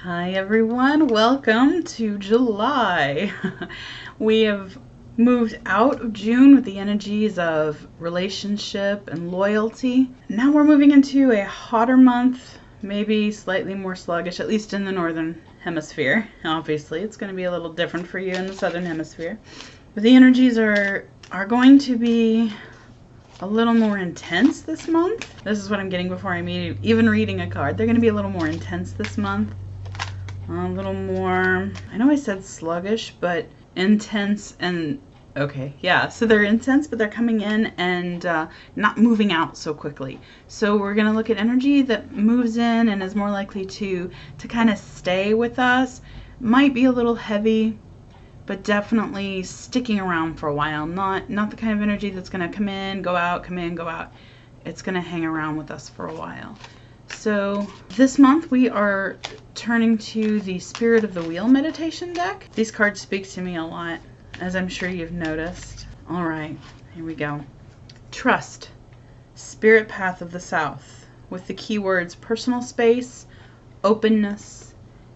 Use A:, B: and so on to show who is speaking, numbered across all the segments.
A: Hi everyone, welcome to July. We have moved out of June with the energies of relationship and loyalty. Now we're moving into a hotter month, maybe slightly more sluggish, at least in the northern hemisphere. Obviously, it's going to be a little different for you in the southern hemisphere. But the energies are going to be a little more intense this month. This is what I'm getting before I'm even reading a card. They're going to be a little more intense this month. A little more, I know I said sluggish, but intense and, okay, yeah. So they're intense, but they're coming in and not moving out so quickly. So we're going to look at energy that moves in and is more likely to kind of stay with us. Might be a little heavy, but definitely sticking around for a while. Not the kind of energy that's going to come in, go out, come in, go out. It's going to hang around with us for a while. So this month we are turning to the Spirit of the Wheel meditation deck. These cards speak to me a lot, as I'm sure you've noticed. All right, here we go. Trust, Spirit Path of the South, with the keywords personal space, openness,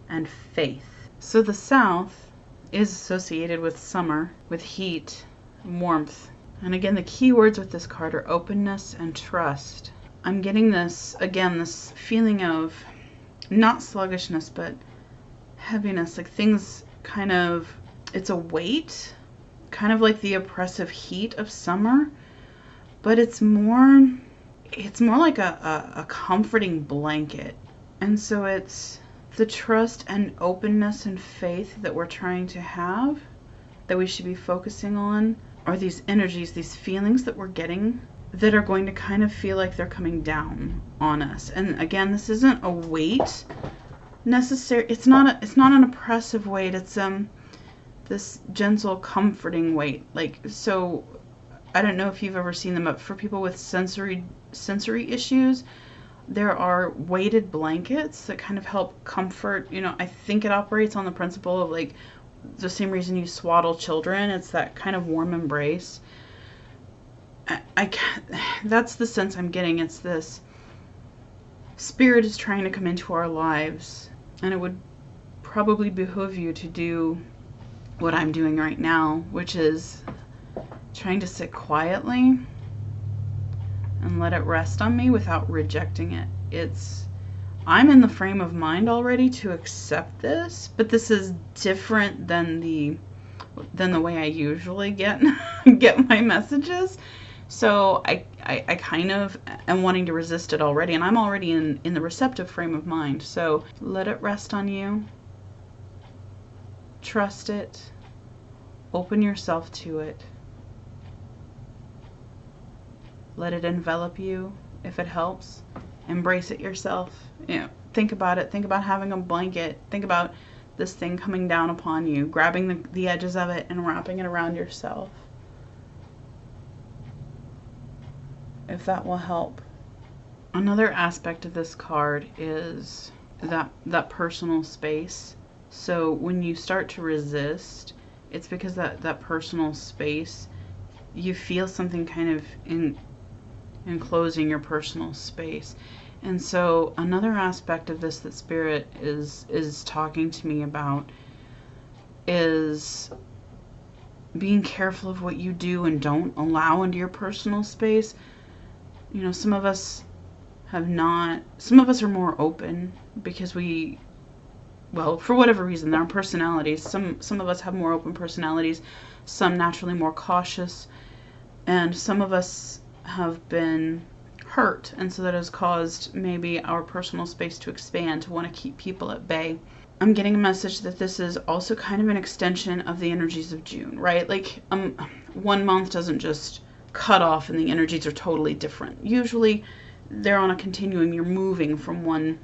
A: and faith. So the South is associated with summer, with heat, warmth. And again, the keywords with this card are openness and trust. I'm getting this, again, this feeling of not sluggishness, but heaviness, like things kind of, it's a weight, kind of like the oppressive heat of summer, but it's more like a comforting blanket. And so it's the trust and openness and faith that we're trying to have, that we should be focusing on, are these energies, these feelings that we're getting that are going to kind of feel like they're coming down on us. And again, this isn't a weight necessary. It's not an oppressive weight. It's this gentle, comforting weight. Like, so I don't know if you've ever seen them, but for people with sensory issues, there are weighted blankets that kind of help comfort. You know, I think it operates on the principle of like the same reason you swaddle children. It's that kind of warm embrace. That's the sense I'm getting. It's this spirit is trying to come into our lives, and it would probably behoove you to do what I'm doing right now, which is trying to sit quietly and let it rest on me without rejecting it. I'm in the frame of mind already to accept this, but this is different than the way I usually get my messages. So I kind of am wanting to resist it already, and I'm already in the receptive frame of mind. So let it rest on you. Trust it. Open yourself to it. Let it envelop you if it helps. Embrace it yourself. You know, think about it. Think about having a blanket. Think about this thing coming down upon you, grabbing the edges of it and wrapping it around yourself. If that will help. Another aspect of this card is that personal space. So when you start to resist, it's because that personal space, you feel something kind of enclosing your personal space. And so another aspect of this that Spirit is talking to me about is being careful of what you do and don't allow into your personal space. You know, some of us are more open because for whatever reason, our personalities, some of us have more open personalities, some naturally more cautious, and some of us have been hurt, and so that has caused maybe our personal space to expand, to want to keep people at bay. I'm getting a message that this is also kind of an extension of the energies of June, right? Like 1 month doesn't just cut off and the energies are totally different. Usually they're on a continuum. You're moving from one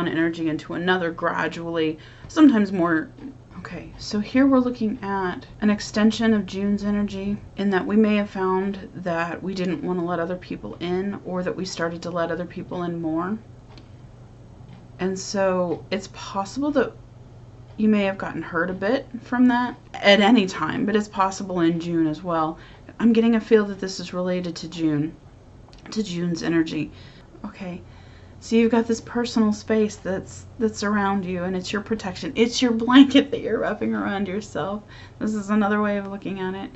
A: energy into another gradually, sometimes more. Okay, so here we're looking at an extension of June's energy, in that we may have found that we didn't want to let other people in, or that we started to let other people in more. And so it's possible that you may have gotten hurt a bit from that at any time, but it's possible in June as well. I'm getting a feel that this is related to June's energy. Okay, So you've got this personal space that's around you, and it's your protection. It's your blanket that you're wrapping around yourself. This is another way of looking at it.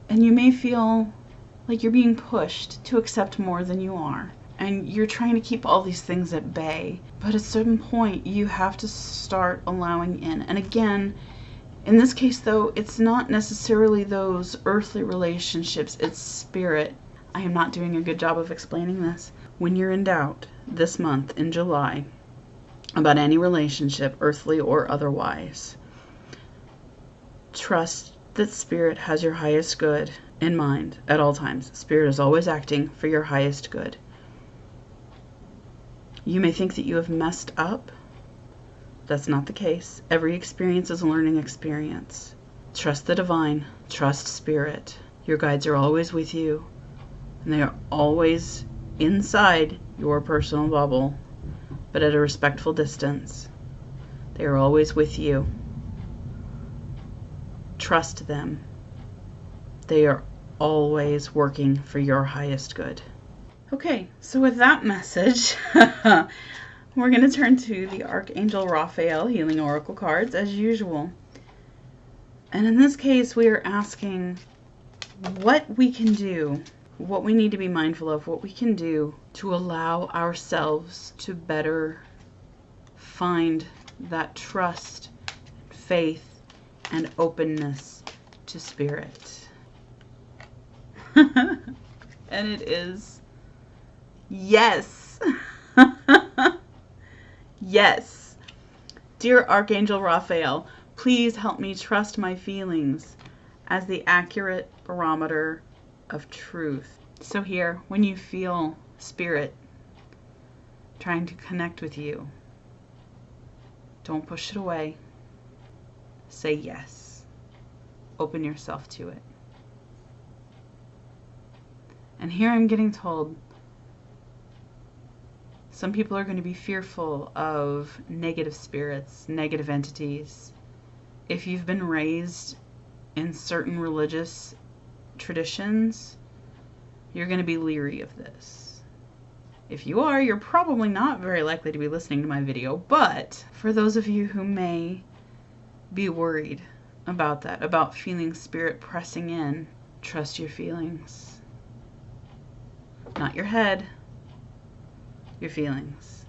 A: And you may feel like you're being pushed to accept more than you are. And you're trying to keep all these things at bay. But at a certain point, you have to start allowing in. And again, in this case, though, it's not necessarily those earthly relationships. It's spirit. I am not doing a good job of explaining this. When you're in doubt this month in July about any relationship, earthly or otherwise, trust that Spirit has your highest good in mind at all times. Spirit is always acting for your highest good. You may think that you have messed up. That's not the case. Every experience is a learning experience. Trust the divine. Trust Spirit. Your guides are always with you, and they are always inside your personal bubble, but at a respectful distance. They are always with you. Trust them. They are always working for your highest good. Okay, so with that message, we're going to turn to the Archangel Raphael Healing Oracle cards as usual. And in this case, we are asking what we can do, what we need to be mindful of, what we can do to allow ourselves to better find that trust, faith, and openness to Spirit. And it is yes. Yes. Dear Archangel Raphael, please help me trust my feelings as the accurate barometer of truth. So here, when you feel Spirit trying to connect with you, don't push it away. Say yes. Open yourself to it. And here I'm getting told some people are going to be fearful of negative spirits, negative entities. If you've been raised in certain religious traditions, you're going to be leery of this. If you are, you're probably not very likely to be listening to my video, but for those of you who may be worried about that, about feeling Spirit pressing in, trust your feelings. Not your head, your feelings.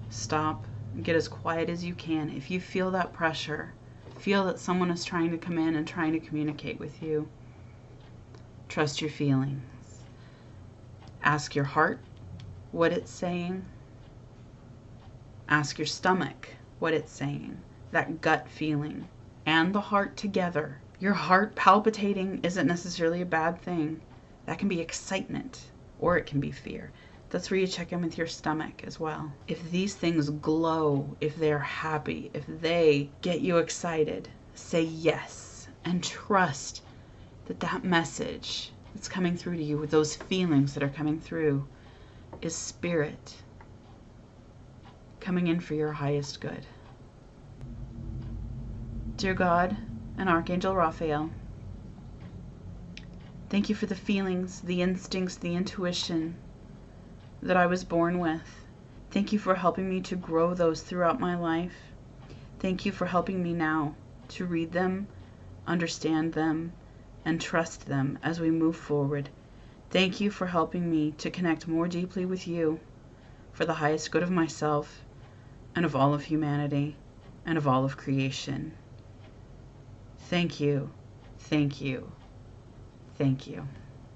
A: Stop and get as quiet as you can. If you feel that pressure, feel that someone is trying to come in and trying to communicate with you, trust your feelings. Ask your heart what it's saying. Ask your stomach what it's saying. That gut feeling and the heart together. Your heart palpitating isn't necessarily a bad thing. That can be excitement, or it can be fear. That's where you check in with your stomach as well. If these things glow, if they're happy, if they get you excited, say yes and trust that that message that's coming through to you, with those feelings that are coming through, is Spirit coming in for your highest good. Dear God and Archangel Raphael, thank you for the feelings, the instincts, the intuition that I was born with. Thank you for helping me to grow those throughout my life. Thank you for helping me now to read them, understand them, and trust them as we move forward. Thank you for helping me to connect more deeply with you for the highest good of myself and of all of humanity and of all of creation. Thank you, thank you, thank you.